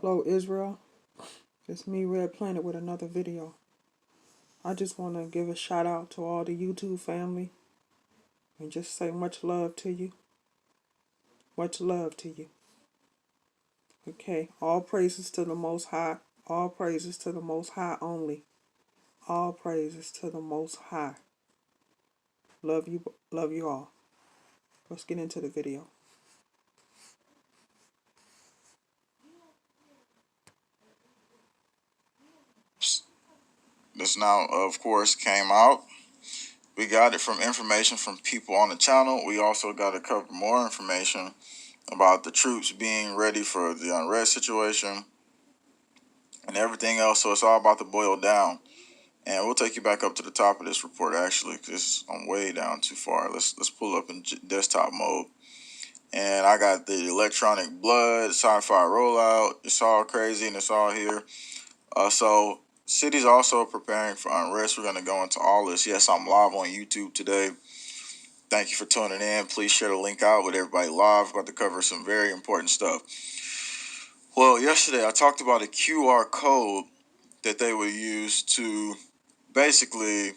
Hello Israel, it's me Red Planet with another video. I just want to give a shout out to all the YouTube family and just say much love to you. Much love to you. Okay, all praises to the Most High. All praises to the Most High only. All praises to the Most High. Love you all. Let's get into the video. This now, of course, came out. We got it from information from people on the channel. We also got to cover more information about the troops being ready for the unrest situation and everything else. So it's all about to boil down. And we'll take you back up to the top of this report, actually, because I'm way down too far. Let's pull up in desktop mode. And I got the electronic blood, sci-fi rollout. It's all crazy and it's all here. So cities also preparing for unrest. We're going to go into all this. Yes, I'm live on YouTube today. Thank you for tuning in. Please share the link out with everybody live. About to cover some very important stuff. Well, yesterday I talked about a QR code that they would use to basically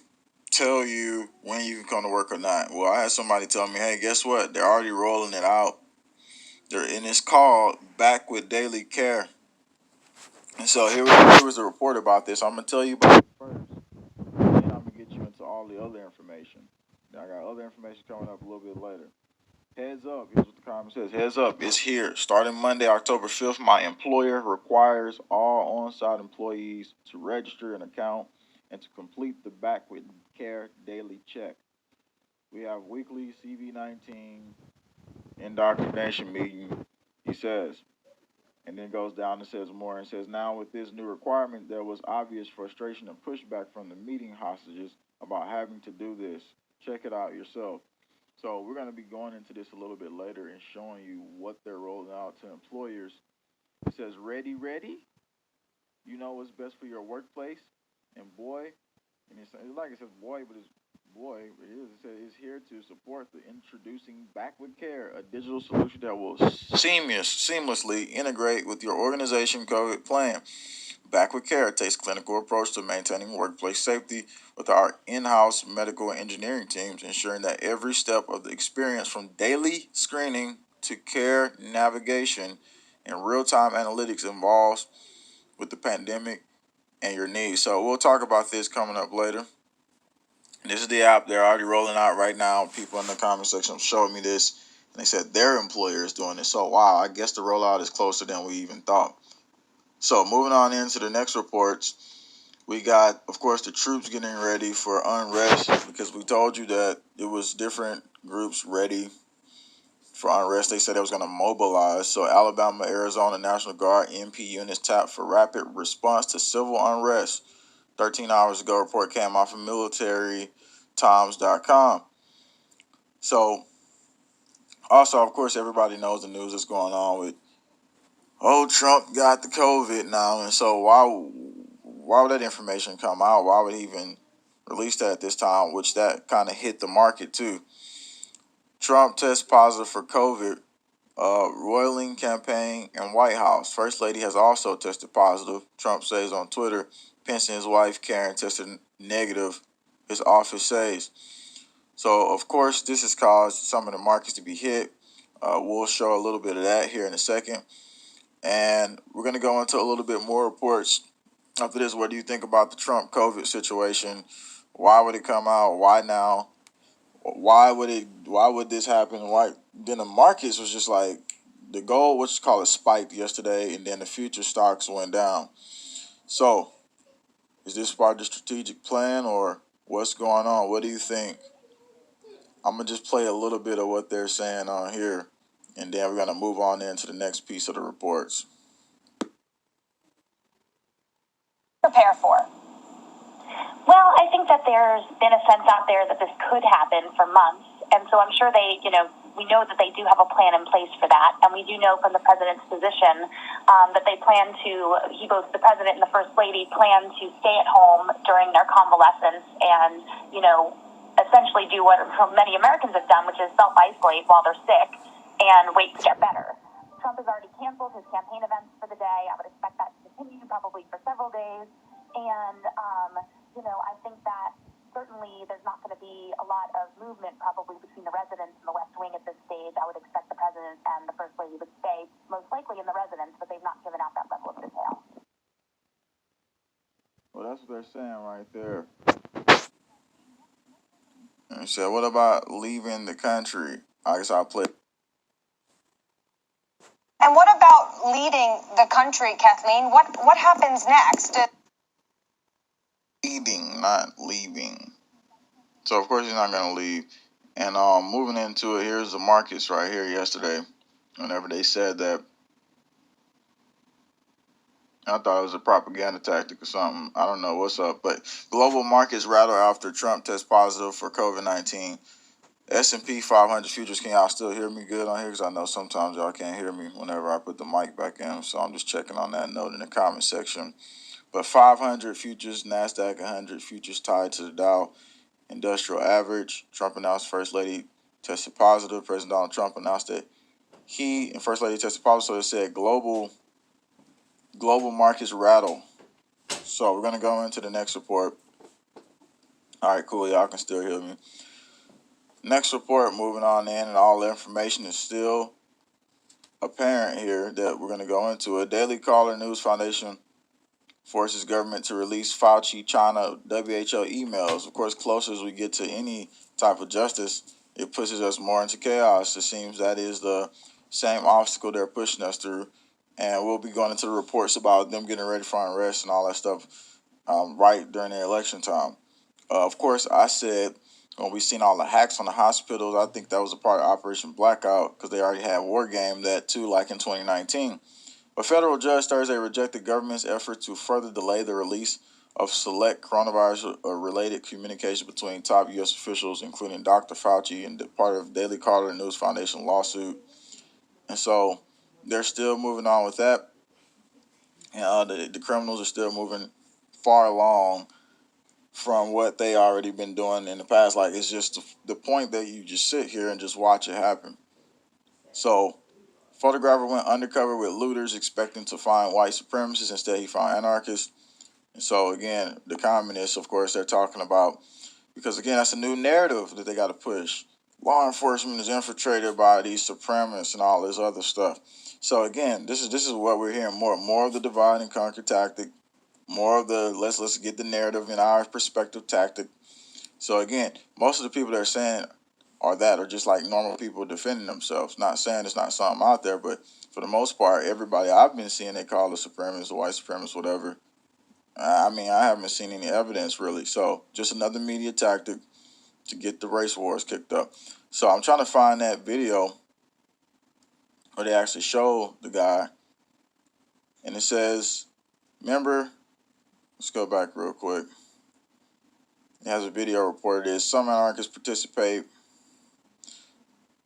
tell you when you can come to work or not. Well, I had somebody tell me, hey, guess what? They're already rolling it out. It's called Back with Daily Care. And so here was a report about this. I'm going to tell you about it first. Then I'm going to get you into all the other information. I got other information coming up a little bit later. Heads up, here's what the comment says. Heads up, it's here. Starting Monday, October 5th, my employer requires all on-site employees to register an account and to complete the Back with Care daily check. We have weekly CV-19 indoctrination meeting, he says. And then goes down and says more and says, now with this new requirement, there was obvious frustration and pushback from the meeting hostages about having to do this. Check it out yourself. So we're going to be going into this a little bit later and showing you what they're rolling out to employers. It says, ready? You know what's best for your workplace? And boy, and it's like it says boy, but it's boy, it says it's here to support the introducing Back with Care, a digital solution that will seamlessly integrate with your organization COVID plan. Back with Care takes clinical approach to maintaining workplace safety with our in-house medical and engineering teams, ensuring that every step of the experience from daily screening to care navigation and real-time analytics involves with the pandemic and your needs. So we'll talk about this coming up later. This is the app they're already rolling out right now. People in the comment section showed me this, and they said their employer is doing this. So wow, I guess the rollout is closer than we even thought. So moving on into the next reports, we got, of course, the troops getting ready for unrest, because we told you that it was different groups ready for unrest. They said they was going to mobilize. So Alabama, Arizona National Guard, MP units tapped for rapid response to civil unrest. 13 hours ago, a report came out from militarytimes.com. So also, of course, everybody knows the news that's going on with, Trump got the COVID now. And so why would that information come out? Why would he even release that at this time, which that kind of hit the market too? Trump tests positive for COVID, roiling campaign and White House. First Lady has also tested positive, Trump says on Twitter. Pence and his wife, Karen, tested negative, his office says. So, of course, this has caused some of the markets to be hit. We'll show a little bit of that here in a second. And we're going to go into a little bit more reports after this. What do you think about the Trump COVID situation? Why would it come out? Why now? Why would this happen? Why? Then the markets was just like, the gold, what's called a spike yesterday, and then the future stocks went down. So, is this part of the strategic plan, or what's going on? What do you think? I'm going to just play a little bit of what they're saying on here, and then we're going to move on into the next piece of the reports. Prepare for? Well, I think that there's been a sense out there that this could happen for months, and so I'm sure we know that they do have a plan in place for that, and we do know from the president's position that they plan to, the president and the first lady plan to stay at home during their convalescence and, essentially do what many Americans have done, which is self-isolate while they're sick and wait to get better. Trump has already canceled his campaign events for the day. I would expect that to continue probably for several days. And, I think that certainly there's not going to be a lot of movement probably between the residents and the West Wing at this stage. I would expect the president and the First Lady would stay most likely in the residence, but they've not given out that level of detail. Well, that's what they're saying right there. And said, what about leaving the country? I guess I'll play. And what about leading the country, Kathleen? What happens next? Leading, not leaving. So of course he's not gonna leave. And moving into it, here's the markets right here yesterday. Whenever they said that, I thought it was a propaganda tactic or something. I don't know what's up, but global markets rattle after Trump tests positive for COVID-19. S&P 500 futures. Can y'all still hear me good on here? Because I know sometimes y'all can't hear me whenever I put the mic back in. So I'm just checking on that note in the comment section. But 500 futures, NASDAQ 100 futures tied to the Dow Industrial Average. Trump announced First Lady tested positive. President Donald Trump announced that he and First Lady tested positive. So it said global markets rattle. So we're going to go into the next report. All right, cool. Y'all can still hear me. Next report, moving on in, and all the information is still apparent here that we're going to go into it. Daily Caller News Foundation forces government to release Fauci, China, WHO emails. Of course, closer as we get to any type of justice, it pushes us more into chaos. It seems that is the same obstacle they're pushing us through. And we'll be going into the reports about them getting ready for unrest and all that stuff right during the election time. Of course, I said when we seen all the hacks on the hospitals, I think that was a part of Operation Blackout because they already had war game that too, like in 2019. A federal judge Thursday rejected government's effort to further delay the release of select coronavirus-related communication between top U.S. officials, including Dr. Fauci and part of Daily Caller News Foundation lawsuit. And so they're still moving on with that. And the criminals are still moving far along from what they already been doing in the past. Like, it's just the point that you just sit here and just watch it happen. So, photographer went undercover with looters expecting to find white supremacists. Instead, he found anarchists. And so, again, the communists, of course, they're talking about, because, again, that's a new narrative that they got to push. Law enforcement is infiltrated by these supremacists and all this other stuff. So, again, this is what we're hearing more of the divide and conquer tactic. More of the let's get the narrative in our perspective tactic. So again, most of the people that are saying are just like normal people defending themselves. Not saying it's not something out there, but for the most part, everybody I've been seeing, they call the supremacists, the white supremacists, whatever. I haven't seen any evidence really. So just another media tactic to get the race wars kicked up. So I'm trying to find that video where they actually show the guy, and it says, remember. Let's go back real quick. It has a video reported as some anarchists participate.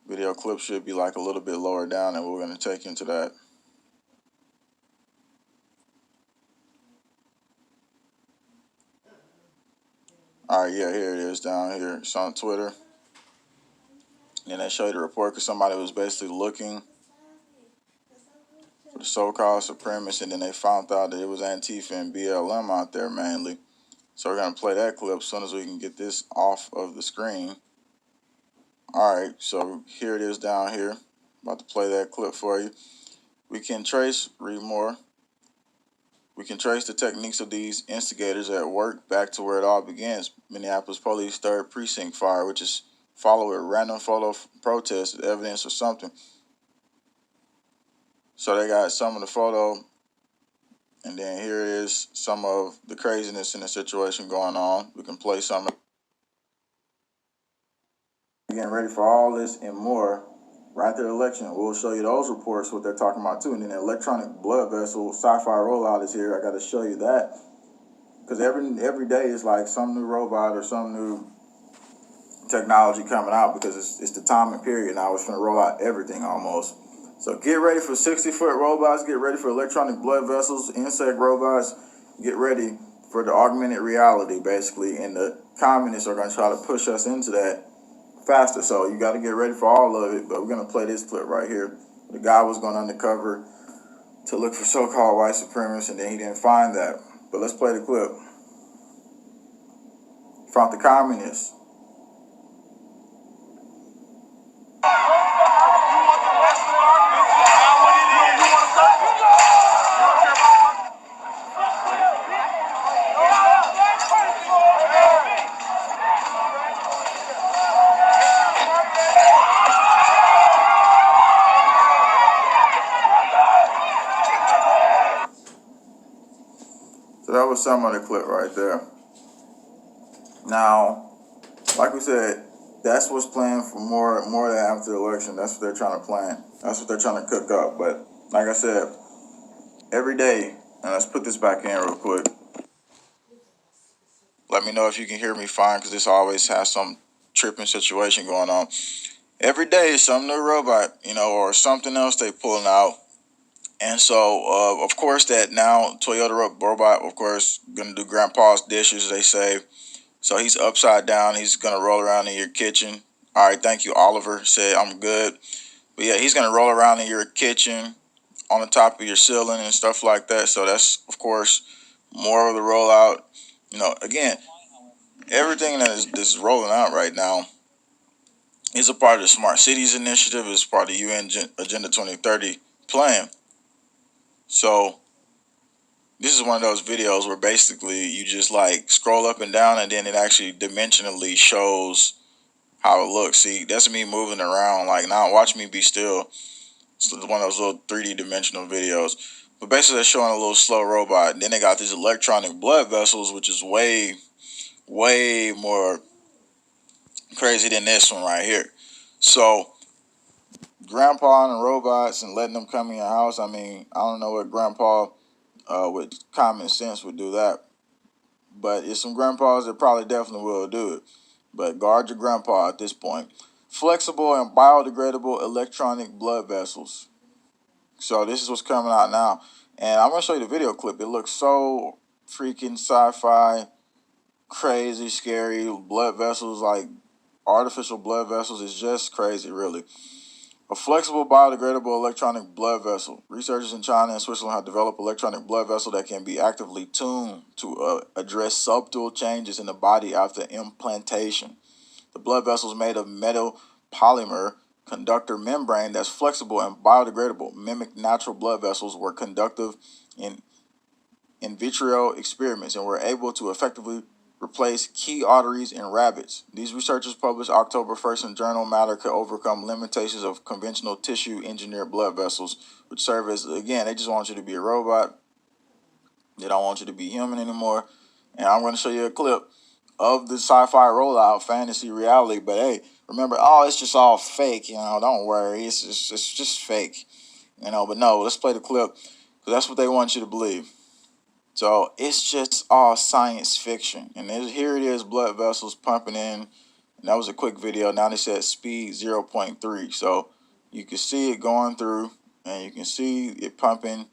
Video clip should be like a little bit lower down, and we're going to take you into that. All right, yeah, here it is down here. It's on Twitter. And then they show you the report because somebody was basically looking for the so-called supremacists, and then they found out that it was Antifa and BLM out there mainly. So we're going to play that clip as soon as we can get this off of the screen. All right, so here it is down here. About to play that clip for you. Read more. We can trace the techniques of these instigators at work back to where it all begins. Minneapolis Police 3rd Precinct fire, which is followed with random photo protests, evidence or something. So they got some of the photo, and then here is some of the craziness in the situation going on. We can play some. Getting ready for all this and more. Right there, election. We'll show you those reports, what they're talking about too. And then the electronic blood vessel sci-fi rollout is here. I got to show you that because every day is like some new robot or some new technology coming out because it's the time and period now. It's going to roll out everything almost. So get ready for 60-foot robots. Get ready for electronic blood vessels, insect robots. Get ready for the augmented reality, basically. And the communists are going to try to push us into that faster. So you got to get ready for all of it. But we're going to play this clip right here. The guy was going undercover to look for so-called white supremacists, and then he didn't find that. But let's play the clip. Found the communists. So that was some of the clip right there. Now, like we said, that's what's planned for more than after the election. That's what they're trying to plan. That's what they're trying to cook up. But like I said, every day, and let's put this back in real quick. Let me know if you can hear me fine, because this always has some tripping situation going on. Every day is some new robot, or something else they pulling out. And so, of course, that now Toyota robot, of course, going to do grandpa's dishes, they say. So he's upside down. He's going to roll around in your kitchen. All right, thank you, Oliver. Said, I'm good. But yeah, he's going to roll around in your kitchen, on the top of your ceiling and stuff like that. So that's, of course, more of the rollout. Again, everything that is rolling out right now is a part of the Smart Cities Initiative, is part of the UN Agenda 2030 plan. So this is one of those videos where basically you just like scroll up and down, and then it actually dimensionally shows how it looks. See, that's me moving around. Like, now watch me be still. It's one of those little 3D dimensional videos. But basically they're showing a little slow robot. And then they got these electronic blood vessels, which is way, way more crazy than this one right here. So grandpa and the robots and letting them come in your house. I mean, I don't know what grandpa with common sense would do that. But it's some grandpas that probably definitely will do it. But guard your grandpa at this point. Flexible and biodegradable electronic blood vessels. So this is what's coming out now. And I'm going to show you the video clip. It looks so freaking sci-fi, crazy, scary. Blood vessels, like artificial blood vessels. It's just crazy, really. A flexible, biodegradable electronic blood vessel. Researchers in China and Switzerland have developed electronic blood vessel that can be actively tuned to address subtle changes in the body after implantation. The blood vessel is made of metal polymer conductor membrane that's flexible and biodegradable. Mimic natural blood vessels were conductive in vitro experiments and were able to effectively replace key arteries in rabbits. These researchers published October 1st in journal Matter could overcome limitations of conventional tissue engineered blood vessels, which serve as, again, they just want you to be a robot. They don't want you to be human anymore. And I'm going to show you a clip of the sci-fi rollout, fantasy, reality. But hey, remember, it's just all fake, don't worry. It's just fake, but no, let's play the clip, because that's what they want you to believe. So it's just all science fiction. And here it is, blood vessels pumping in. And that was a quick video. Now they said speed 0.3. So you can see it going through, and you can see it pumping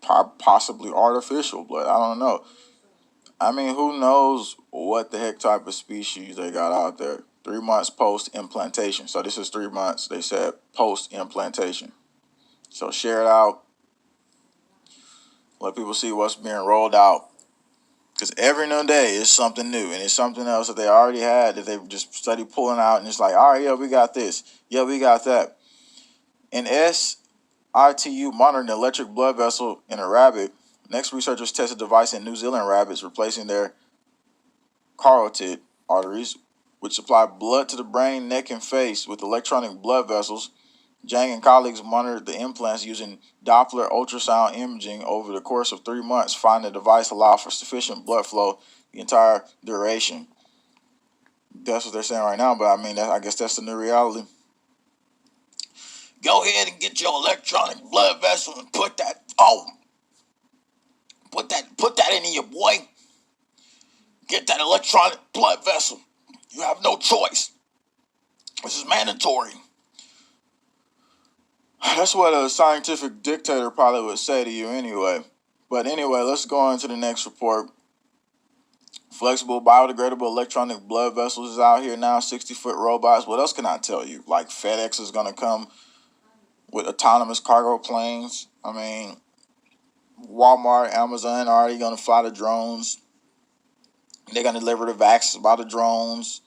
possibly artificial blood. I don't know. I mean, who knows what the heck type of species they got out there. 3 months post-implantation. So this is 3 months, they said, post-implantation. So share it out. Let people see what's being rolled out. Because every new day is something new. And it's something else that they already had that they've just studied pulling out. And it's like, all right, yeah, we got this. Yeah, we got that. In SITU monitoring the electric blood vessel in a rabbit. Next, researchers tested a device in New Zealand rabbits, replacing their carotid arteries, which supply blood to the brain, neck, and face with electronic blood vessels. Zhang and colleagues monitored the implants using Doppler ultrasound imaging over the course of 3 months, finding the device allowed for sufficient blood flow the entire duration. That's what they're saying right now, but I mean, I guess that's the new reality. Go ahead and get your electronic blood vessel and put that in your boy. Get that electronic blood vessel. You have no choice. This is mandatory. That's what a scientific dictator probably would say to you anyway. But anyway, let's go on to the next report. Flexible, biodegradable electronic blood vessels is out here now, 60-foot robots. What else can I tell you? Like FedEx is going to come with autonomous cargo planes. I mean, Walmart, Amazon are already going to fly the drones. They're going to deliver the vaccines by the drones.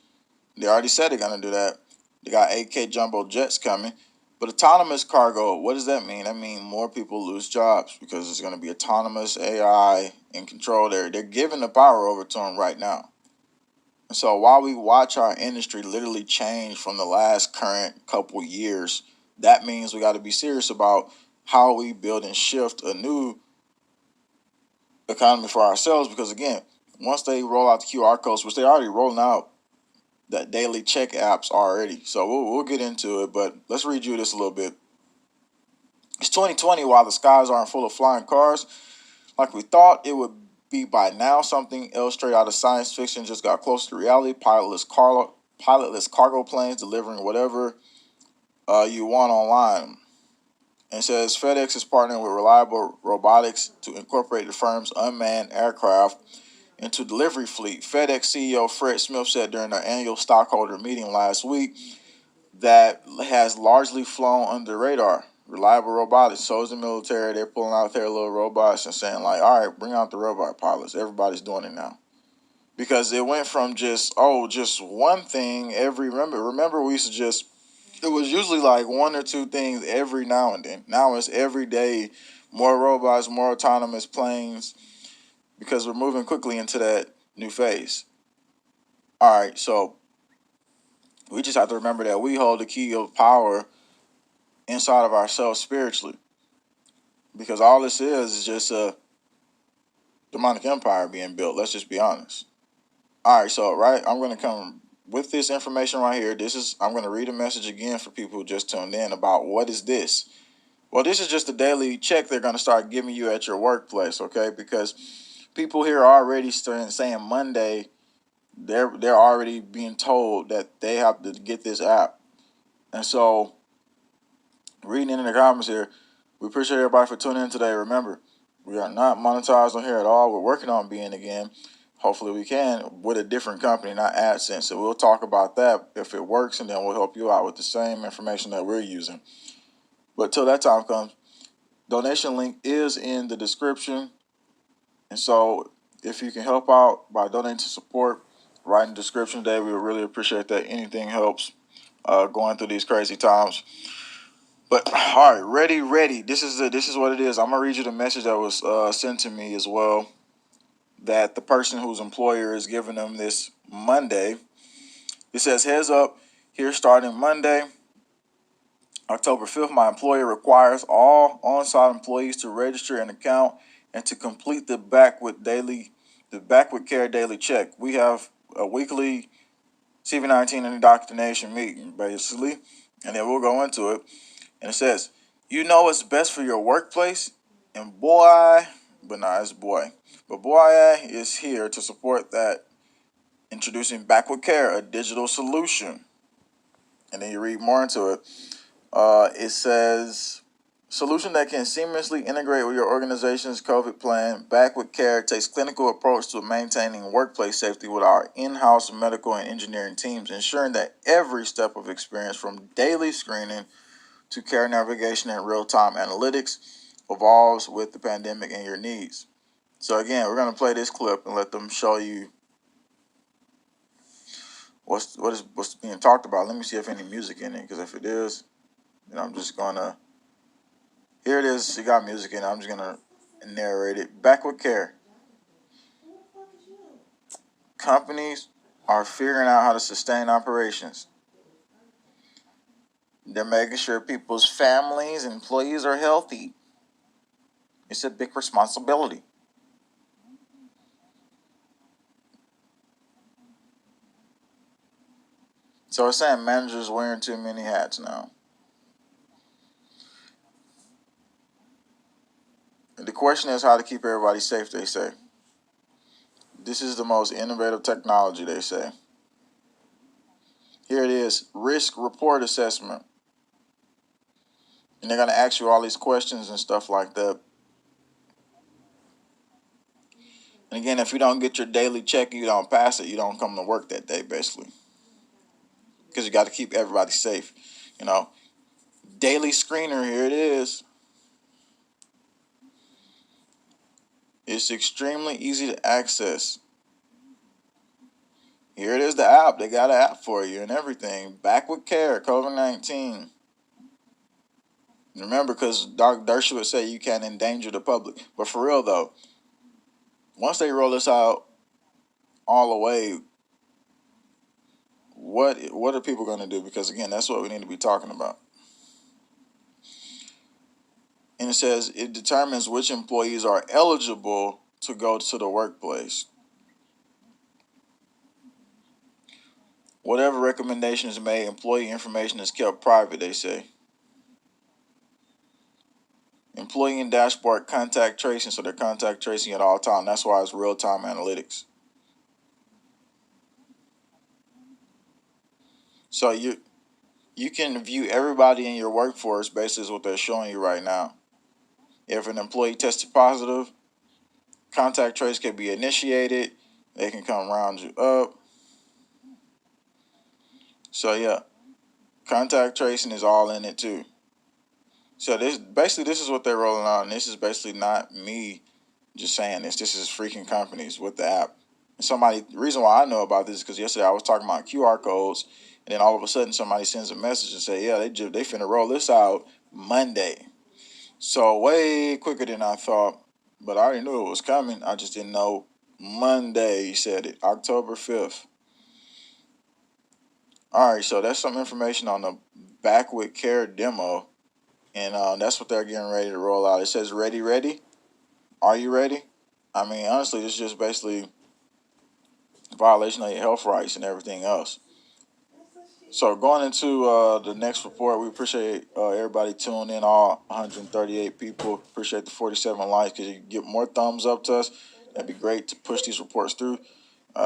They already said they're going to do that. They got AK jumbo jets coming. But autonomous cargo, what does that mean? That means more people lose jobs because it's going to be autonomous AI in control there. They're giving the power over to them right now. And so while we watch our industry literally change from the last current couple years, that means we got to be serious about how we build and shift a new economy for ourselves. Because again, once they roll out the QR codes, which they already rolling out, that daily check apps already. So we'll get into it, but let's read you this a little bit. It's 2020 while the skies aren't full of flying cars like we thought it would be by now. Something else straight out of science fiction just got close to reality. Pilotless cargo planes delivering whatever you want online. And it says FedEx is partnering with Reliable Robotics to incorporate the firm's unmanned aircraft into delivery fleet. FedEx CEO Fred Smith said during their annual stockholder meeting last week that has largely flown under the radar. Reliable Robotics, so is the military. They're pulling out their little robots and saying like, all right, bring out the robot pilots. Everybody's doing it now. Because it went from just one thing every, remember we used to it was usually like one or two things every now and then. Now it's every day, more robots, more autonomous planes, because we're moving quickly into that new phase. All right, so we just have to remember that we hold the key of power inside of ourselves spiritually, because all this is just a demonic empire being built. Let's just be honest. All right, so I'm going to come with this information right here. I'm going to read a message again for people who just tuned in about what is this. Well, this is just a daily check they're going to start giving you at your workplace, okay? Because people here are already saying Monday, they're already being told that they have to get this app. And so, reading in the comments here, we appreciate everybody for tuning in today. Remember, we are not monetized on here at all. We're working on being again. Hopefully we can with a different company, not AdSense. So we'll talk about that if it works, and then we'll help you out with the same information that we're using. But till that time comes, donation link is in the description. And so if you can help out by donating to support, right in the description today, we would really appreciate that. Anything helps going through these crazy times. But all right, ready. This is what it is. I'm gonna read you the message that was sent to me as well, that the person whose employer is giving them this Monday. It says, heads up, here starting Monday, October 5th, my employer requires all on-site employees to register an account and to complete the Backward Care daily check. We have a weekly CV-19 indoctrination meeting, basically, and then we'll go into it. And it says, you know what's best for your workplace? And boy, but boy is here to support that. Introducing Backward Care, a digital solution. And then you read more into it. It says, solution that can seamlessly integrate with your organization's COVID plan. Backward Care takes clinical approach to maintaining workplace safety with our in-house medical and engineering teams, ensuring that every step of experience from daily screening to care navigation and real-time analytics evolves with the pandemic and your needs. So again, we're going to play this clip and let them show you what's being talked about. Let me see if any music in it, because if it is, then I'm just going to, here it is. It got music in it. I'm just going to narrate it. Backward Care. Companies are figuring out how to sustain operations. They're making sure people's families and employees are healthy. It's a big responsibility. So it's saying managers wearing too many hats now. The question is how to keep everybody safe, they say. This is the most innovative technology, they say. Here it is, risk report assessment. And they're going to ask you all these questions and stuff like that. And again, if you don't get your daily check, you don't pass it, you don't come to work that day, basically. Because you got to keep everybody safe. Daily Screener, here it is. It's extremely easy to access. Here it is, the app. They got an app for you and everything. Back with Care, COVID-19. Remember, because Dr. Dershowitz said you can't endanger the public. But for real, though, once they roll this out all the way, what are people going to do? Because, again, that's what we need to be talking about. And it says it determines which employees are eligible to go to the workplace. Whatever recommendation is made, employee information is kept private, they say. Employee and dashboard contact tracing, so they're contact tracing at all time. That's why it's real-time analytics. So you can view everybody in your workforce based on what they're showing you right now. If an employee tested positive, contact trace can be initiated. They can come round you up. So yeah, contact tracing is all in it too. So this is what they're rolling out, and this is basically not me just saying this. This is freaking companies with the app. And the reason why I know about this is because yesterday I was talking about QR codes, and then all of a sudden somebody sends a message and say, yeah, they finna roll this out Monday. So way quicker than I thought, but I already knew it was coming. I just didn't know Monday, he said it, October 5th. All right, so that's some information on the Back with Care demo, and that's what they're getting ready to roll out. It says ready. Are you ready? I mean, honestly, it's just basically a violation of your health rights and everything else. So going into the next report, we appreciate everybody tuning in, all 138 people. Appreciate the 47 likes, because you get more thumbs up to us. That'd be great to push these reports through.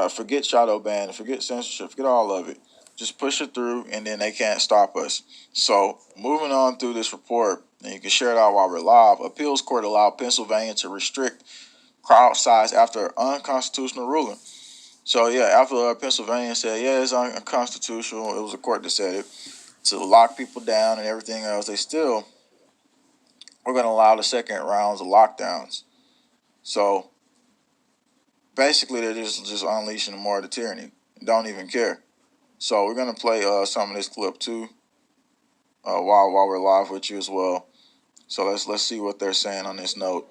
Forget shadow ban, forget censorship, forget all of it. Just push it through, and then they can't stop us. So moving on through this report, and you can share it out while we're live. Appeals court allowed Pennsylvania to restrict crowd size after unconstitutional ruling. So yeah, after Pennsylvania said, yeah, it's unconstitutional, it was a court that said it, to lock people down and everything else, we're going to allow the second rounds of lockdowns. So basically, they're just unleashing more of the tyranny. Don't even care. So we're going to play some of this clip too while we're live with you as well. So let's see what they're saying on this note.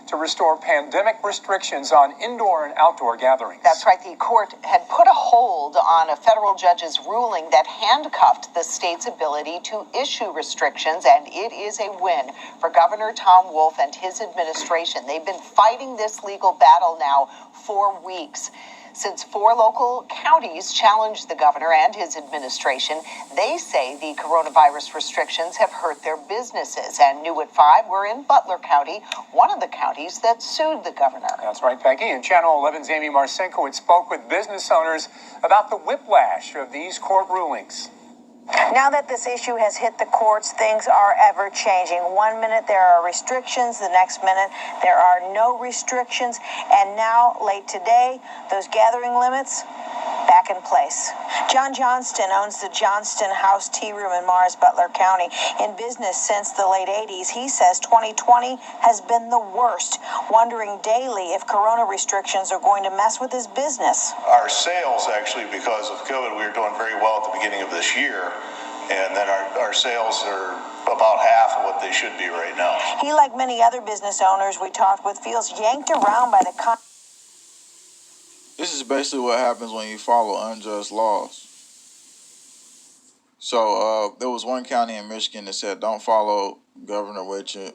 To restore pandemic restrictions on indoor and outdoor gatherings. That's right. The court had put a hold on a federal judge's ruling that handcuffed the state's ability to issue restrictions, and it is a win for Governor Tom Wolf and his administration. They've been fighting this legal battle now for weeks. Since 4 local counties challenged the governor and his administration, they say the coronavirus restrictions have hurt their businesses. And new at 5, we're in Butler County, one of the counties that sued the governor. That's right, Peggy. And Channel 11's Amy Marcinko had spoke with business owners about the whiplash of these court rulings. Now that this issue has hit the courts, things are ever changing. One minute there are restrictions, the next minute there are no restrictions, and now, late today, those gathering limits back in place. John Johnston owns the Johnston House Tea Room in Mars, Butler County. In business since the late 80s, he says 2020 has been the worst, wondering daily if corona restrictions are going to mess with his business. Our sales, actually, because of COVID, we were doing very well at the beginning of this year, and then our sales are about half of what they should be right now. He, like many other business owners we talked with, feels yanked around by the This is basically what happens when you follow unjust laws. So there was one county in Michigan that said, don't follow Governor Whitcher.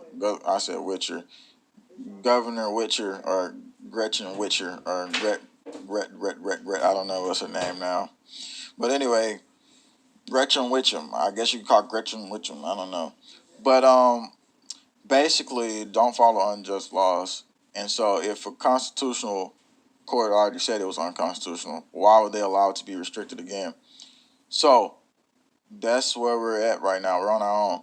Governor Whitcher, or Gretchen Whitcher, or Gret, I don't know what's her name now. But anyway, Gretchen Whitchem. I guess you could call it Gretchen Whitchem. I don't know. But basically, don't follow unjust laws. And so if a constitutional court already said it was unconstitutional, why would they allow it to be restricted again? So that's where we're at right now. We're on our own.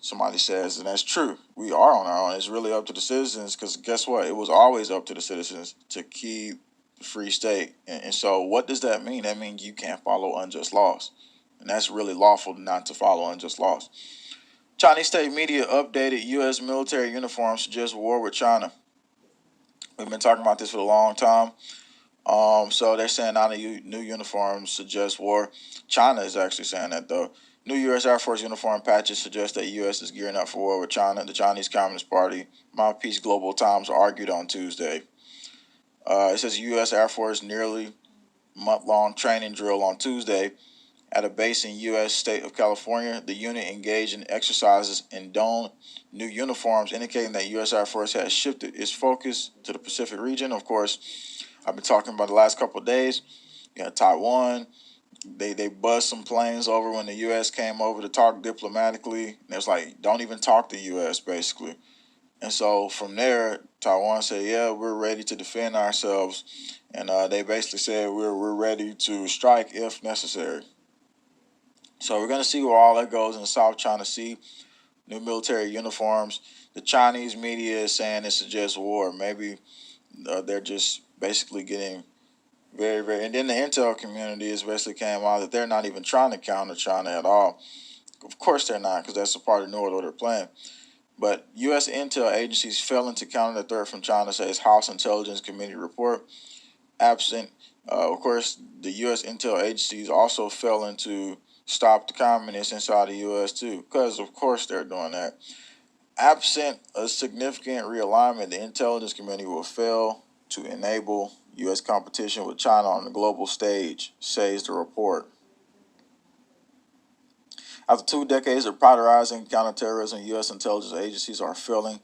Somebody says, and that's true. We are on our own. It's really up to the citizens, because guess what? It was always up to the citizens to keep the free state. And so what does that mean? That means you can't follow unjust laws. And that's really lawful not to follow unjust laws. Chinese state media updated U.S. military uniforms suggest war with China. We've been talking about this for a long time. So they're saying now the new uniforms suggest war. China is actually saying that, though. New U.S. Air Force uniform patches suggest that U.S. is gearing up for war with China. The Chinese Communist Party mouthpiece Global Times argued on Tuesday. It says U.S. Air Force nearly month-long training drill on Tuesday at a base in U.S. state of California. The unit engaged in exercises and donned new uniforms, indicating that U.S. Air Force has shifted its focus to the Pacific region. Of course, I've been talking about the last couple of days. You know, Taiwan, they buzzed some planes over when the U.S. came over to talk diplomatically. And it was like, don't even talk to U.S., basically. And so from there, Taiwan said, yeah, we're ready to defend ourselves. And they basically said we're ready to strike if necessary. So we're going to see where all that goes in the South China Sea. New military uniforms. The Chinese media is saying it suggests war. Maybe they're just basically getting very, very... And then the intel community has basically came out that they're not even trying to counter China at all. Of course they're not, because that's a part of New World Order plan. But U.S. intel agencies failing to counter the threat from China, says House Intelligence Committee report. Absent, of course, the U.S. intel agencies also failing to stop the communists inside the U.S. too, because of course they're doing that. Absent a significant realignment, the intelligence community will fail to enable U.S. competition with China on the global stage, says the report. After 2 decades of prioritizing counterterrorism, U.S. intelligence agencies are failing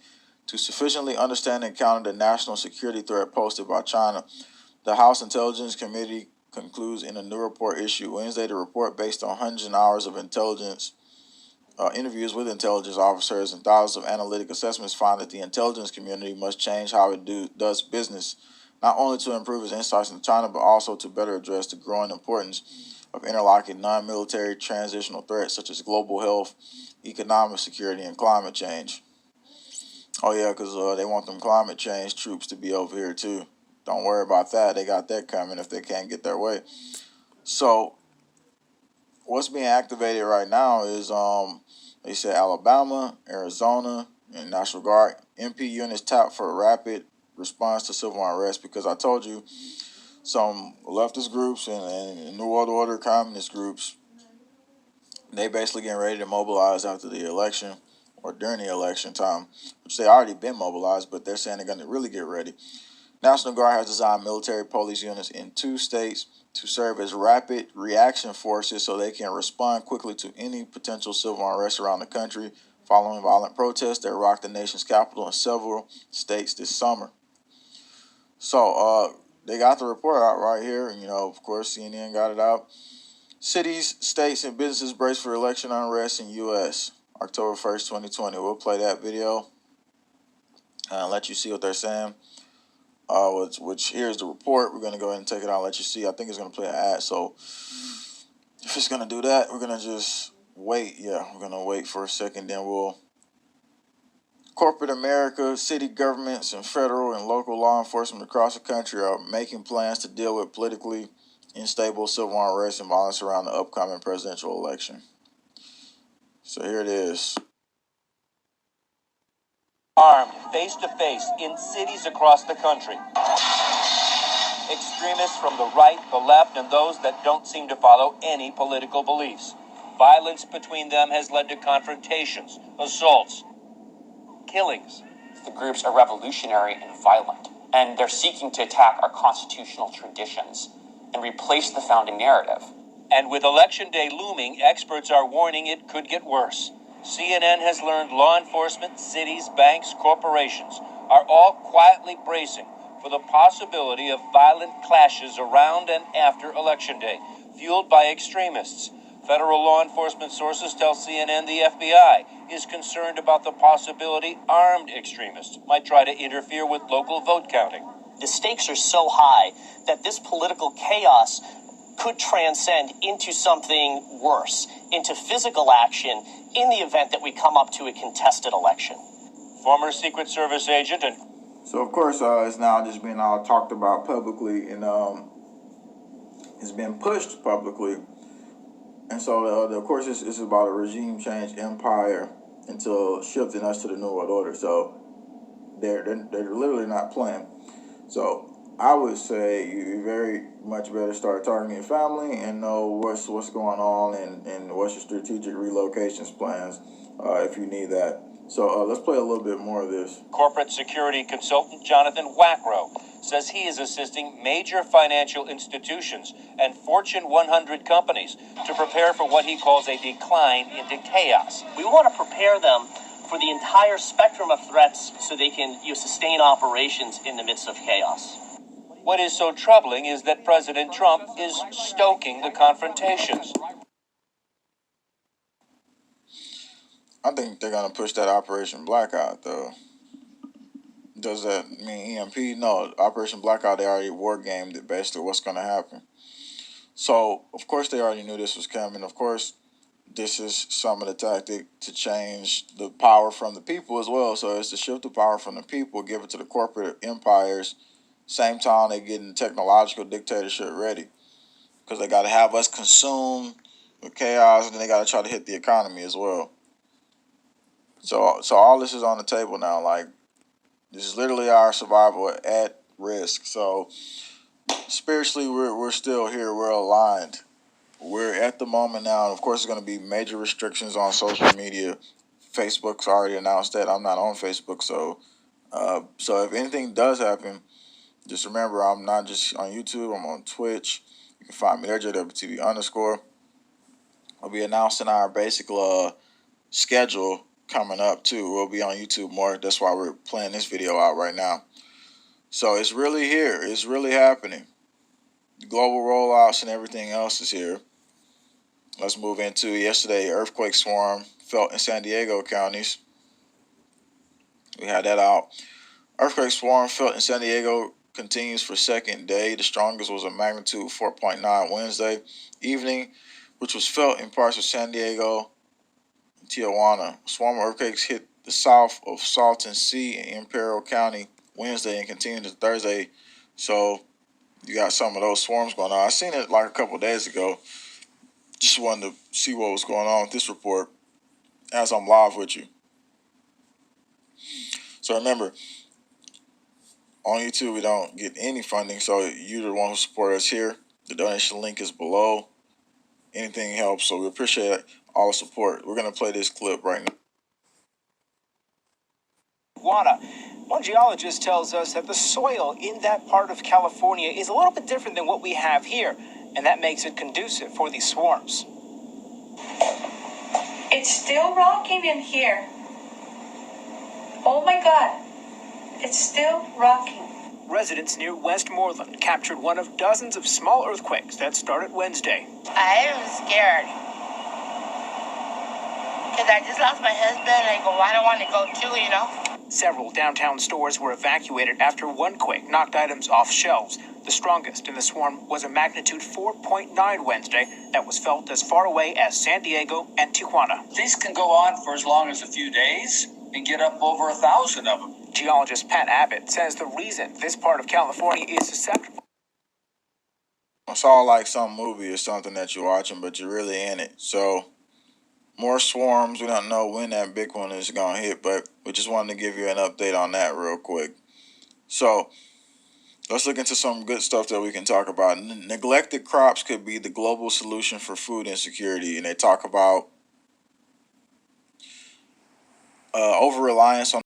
to sufficiently understand and counter the national security threat posted by China. The House Intelligence Committee concludes in a new report issued Wednesday. The report, based on hundreds of hours of intelligence interviews with intelligence officers and thousands of analytic assessments, find that the intelligence community must change how it does business, not only to improve its insights into China, but also to better address the growing importance of interlocking non-military transitional threats such as global health, economic security, and climate change. Oh yeah, because they want them climate change troops to be over here too. Don't worry about that. They got that coming if they can't get their way. So what's being activated right now is they said Alabama, Arizona, and National Guard MP units tapped for rapid response to civil unrest, because I told you some leftist groups and New World Order communist groups, they basically getting ready to mobilize after the election or during the election time, which they already been mobilized, but they're saying they're going to really get ready. National Guard has designed military police units in 2 states to serve as rapid reaction forces so they can respond quickly to any potential civil unrest around the country following violent protests that rocked the nation's capital in several states this summer. So they got the report out right here, and of course CNN got it out. Cities, states, and businesses brace for election unrest in U.S. October 1st, 2020. We'll play that video and let you see what they're saying. Which here's the report. We're going to go ahead and take it out and let you see. I think it's going to play an ad. So if it's going to do that, we're going to just wait. Yeah, we're going to wait for a second. Then we'll... Corporate America, city governments, and federal and local law enforcement across the country are making plans to deal with politically unstable civil unrest and violence around the upcoming presidential election. So here it is. Armed face to face in cities across the country. Extremists from the right, the left, and those that don't seem to follow any political beliefs. Violence between them has led to confrontations, assaults, killings. The groups are revolutionary and violent, and they're seeking to attack our constitutional traditions and replace the founding narrative. And with Election Day looming, experts are warning it could get worse. CNN has learned law enforcement, cities, banks, corporations are all quietly bracing for the possibility of violent clashes around and after Election Day, fueled by extremists. Federal law enforcement sources tell CNN the FBI is concerned about the possibility armed extremists might try to interfere with local vote counting. The stakes are so high that this political chaos could transcend into something worse, into physical action in the event that we come up to a contested election. Former Secret Service agent and... So, of course, it's now just being all talked about publicly, and it's been pushed publicly. And so, of course, it's about a regime change empire until shifting us to the New World Order. So they're literally not playing. So I would say you very much better start targeting your family and know what's going on and what's your strategic relocations plans if you need that. So let's play a little bit more of this. Corporate security consultant Jonathan Wackrow says he is assisting major financial institutions and Fortune 100 companies to prepare for what he calls a decline into chaos. We want to prepare them for the entire spectrum of threats so they can sustain operations in the midst of chaos. What is so troubling is that President Trump is stoking the confrontations. I think they're going to push that Operation Blackout, though. Does that mean EMP? No, Operation Blackout, they already war gamed it basically what's going to happen. So, of course, they already knew this was coming. Of course, this is some of the tactic to change the power from the people as well. So it's to shift the power from the people, give it to the corporate empires. Same time they're getting technological dictatorship ready. Because they got to have us consumed with chaos, and then they got to try to hit the economy as well. So all this is on the table now. Like, this is literally our survival at risk. So spiritually, we're still here. We're aligned. We're at the moment now. And of course, there's going to be major restrictions on social media. Facebook's already announced that. I'm not on Facebook. So if anything does happen, just remember, I'm not just on YouTube. I'm on Twitch. You can find me there, JWTV_. I'll be announcing our basic schedule coming up too. We'll be on YouTube more. That's why we're playing this video out right now. So it's really here. It's really happening. The global rollouts and everything else is here. Let's move into yesterday. Earthquake swarm felt in San Diego counties. We had that out. Earthquake swarm felt in San Diego continues for second day. The strongest was a magnitude 4.9 Wednesday evening, which was felt in parts of San Diego and Tijuana. Swarm earthquakes hit the south of Salton Sea in Imperial County Wednesday and continued to Thursday. So you got some of those swarms going on. I seen it like a couple days ago. Just wanted to see what was going on with this report as I'm live with you. So remember, on YouTube, we don't get any funding, so you're the one who support us here. The donation link is below. Anything helps, so we appreciate all the support. We're going to play this clip right now. One geologist tells us that the soil in that part of California is a little bit different than what we have here, and that makes it conducive for these swarms. It's still rocking in here. Oh my God, it's still rocking. Residents near Westmoreland captured one of dozens of small earthquakes that started Wednesday. I am scared because I just lost my husband. I don't want to go too, you know. Several downtown stores were evacuated after one quake knocked items off shelves. The strongest in the swarm was a magnitude 4.9 Wednesday that was felt as far away as San Diego and Tijuana. These can go on for as long as a few days and get up over 1,000 of them. Geologist Pat Abbott says the reason this part of California is susceptible. It's all like some movie or something that you're watching, but you're really in it. So more swarms. We don't know when that big one is going to hit, but we just wanted to give you an update on that real quick. So let's look into some good stuff that we can talk about. Neglected crops could be the global solution for food insecurity. And they talk about over-reliance on